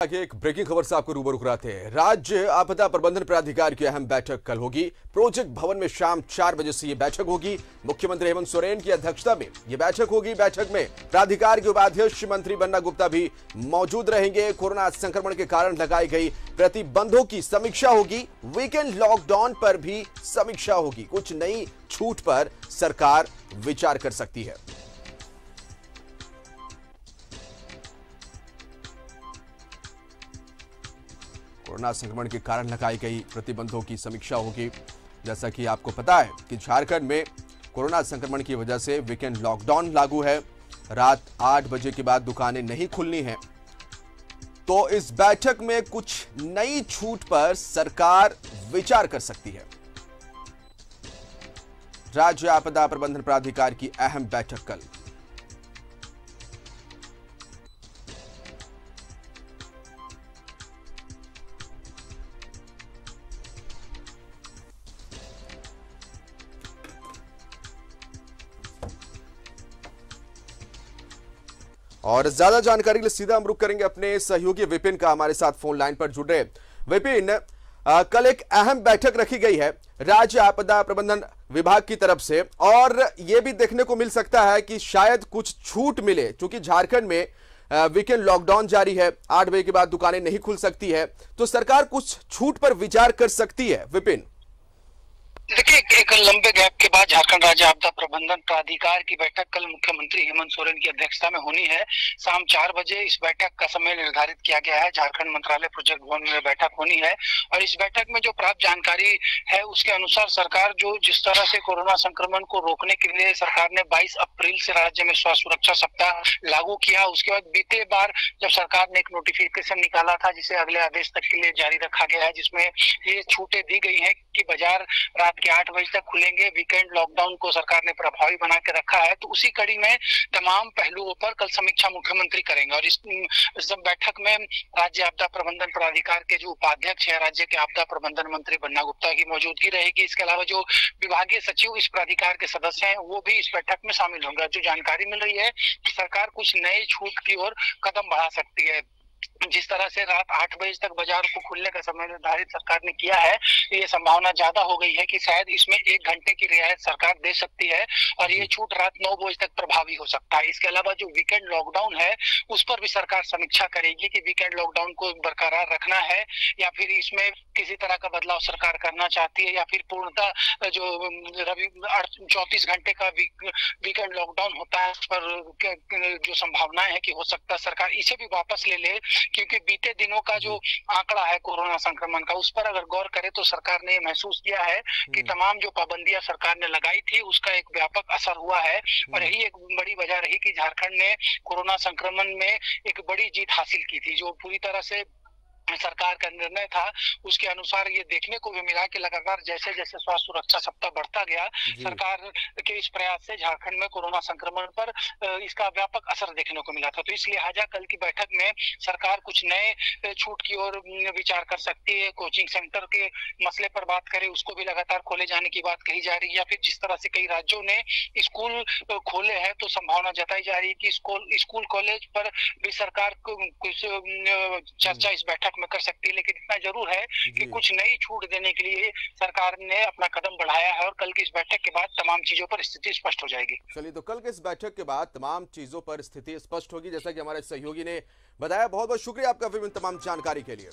आगे एक ब्रेकिंग खबर से आपको रूबरू कराते हैं। राज्य आपदा प्रबंधन प्राधिकार की अहम बैठक कल होगी। प्रोजेक्ट भवन में शाम 4 बजे से ये बैठक होगी। मुख्यमंत्री हेमंत सोरेन की अध्यक्षता में ये बैठक होगी। बैठक में प्राधिकार के उपाध्यक्ष मंत्री बन्ना गुप्ता भी मौजूद रहेंगे। कोरोना संक्रमण के कारण लगाई गई प्रतिबंधों की समीक्षा होगी। वीकेंड लॉकडाउन पर भी समीक्षा होगी। कुछ नई छूट पर सरकार विचार कर सकती है। कोरोना संक्रमण के कारण लगाई गई प्रतिबंधों की समीक्षा होगी। जैसा कि आपको पता है कि झारखंड में कोरोना संक्रमण की वजह से वीकेंड लॉकडाउन लागू है। रात 8 बजे के बाद दुकानें नहीं खुलनी हैं। तो इस बैठक में कुछ नई छूट पर सरकार विचार कर सकती है। राज्य आपदा प्रबंधन प्राधिकार की अहम बैठक कल। और ज्यादा जानकारी के लिए सीधा हम रुख करेंगे अपने सहयोगी विपिन का, हमारे साथ फोन लाइन पर जुड़ रहे। विपिन, कल एक अहम बैठक रखी गई है राज्य आपदा प्रबंधन विभाग की तरफ से, और यह भी देखने को मिल सकता है कि शायद कुछ छूट मिले, क्योंकि झारखंड में वीकेंड लॉकडाउन जारी है। 8 बजे के बाद दुकानें नहीं खुल सकती है, तो सरकार कुछ छूट पर विचार कर सकती है। विपिन, देखिए, एक लंबे गैप के बाद झारखंड राज्य आपदा प्रबंधन प्राधिकार की बैठक कल मुख्यमंत्री हेमंत सोरेन की अध्यक्षता में होनी है। शाम 4 बजे इस बैठक का समय निर्धारित किया गया है। झारखंड मंत्रालय प्रोजेक्ट भवन में बैठक होनी है और इस बैठक में जो प्राप्त जानकारी है उसके अनुसार सरकार जो जिस तरह से कोरोना संक्रमण को रोकने के लिए सरकार ने 22 अप्रैल से राज्य में स्वास्थ्य सुरक्षा सप्ताह लागू किया। उसके बाद बीते बार जब सरकार ने एक नोटिफिकेशन निकाला था जिसे अगले आदेश तक के लिए जारी रखा गया है, जिसमें ये छूटें दी गई है कि बाजार रात के 8 बजे तक खुलेंगे। वीकेंड लॉकडाउन को सरकार ने प्रभावी बना के रखा है। तो उसी कड़ी में तमाम पहलुओं पर कल समीक्षा मुख्यमंत्री करेंगे और इस बैठक में राज्य आपदा प्रबंधन प्राधिकार के जो उपाध्यक्ष है राज्य के आपदा प्रबंधन मंत्री बन्ना गुप्ता की मौजूदगी रहेगी। इसके अलावा जो विभागीय सचिव इस प्राधिकार के सदस्य हैं वो भी इस बैठक में शामिल होंगे। जो जानकारी मिल रही है कि सरकार कुछ नए छूट की ओर कदम बढ़ा सकती है। जिस तरह से रात 8 बजे तक बाजार को खुलने का समय निर्धारित सरकार ने किया है, ये संभावना ज्यादा हो गई है कि शायद इसमें 1 घंटे की रियायत सरकार दे सकती है और ये छूट रात 9 बजे तक प्रभावी हो सकता है। इसके अलावा जो वीकेंड लॉकडाउन है उस पर भी सरकार समीक्षा करेगी कि वीकेंड लॉकडाउन को बरकरार रखना है या फिर इसमें किसी तरह का बदलाव सरकार करना चाहती है, या फिर पूर्णतः जो 34 घंटे का वीकेंड लॉकडाउन होता है उस पर जो संभावनाएं है कि हो सकता है सरकार इसे भी वापस ले ले, क्योंकि बीते दिनों का जो आंकड़ा है कोरोना संक्रमण का उस पर अगर गौर करें तो सरकार ने महसूस किया है कि तमाम जो पाबंदियां सरकार ने लगाई थी उसका एक व्यापक असर हुआ है और यही एक बड़ी वजह रही कि झारखंड ने कोरोना संक्रमण में एक बड़ी जीत हासिल की थी। जो पूरी तरह से सरकार का निर्णय था उसके अनुसार ये देखने को भी मिला कि लगातार जैसे जैसे स्वास्थ्य सुरक्षा सप्ताह बढ़ता गया सरकार के इस प्रयास से झारखंड में कोरोना संक्रमण पर इसका व्यापक असर देखने को मिला था। तो इस लिहाजा कल की बैठक में सरकार कुछ नए छूट की ओर विचार कर सकती है। कोचिंग सेंटर के मसले पर बात करें, उसको भी लगातार खोले जाने की बात कही जा रही है, या फिर जिस तरह से कई राज्यों ने स्कूल खोले हैं तो संभावना जताई जा रही है कि स्कूल कॉलेज पर भी सरकार कुछ चर्चा इस बैठक में कर सकती है। लेकिन इतना जरूर है कि कुछ नई छूट देने के लिए सरकार ने अपना कदम बढ़ाया है और कल की इस बैठक के बाद तमाम चीजों पर स्थिति स्पष्ट हो जाएगी। चलिए, तो कल के इस बैठक के बाद तमाम चीजों पर स्थिति स्पष्ट होगी, जैसा कि हमारे सहयोगी ने बताया। बहुत बहुत शुक्रिया आपका विभिन्न तमाम जानकारी के लिए।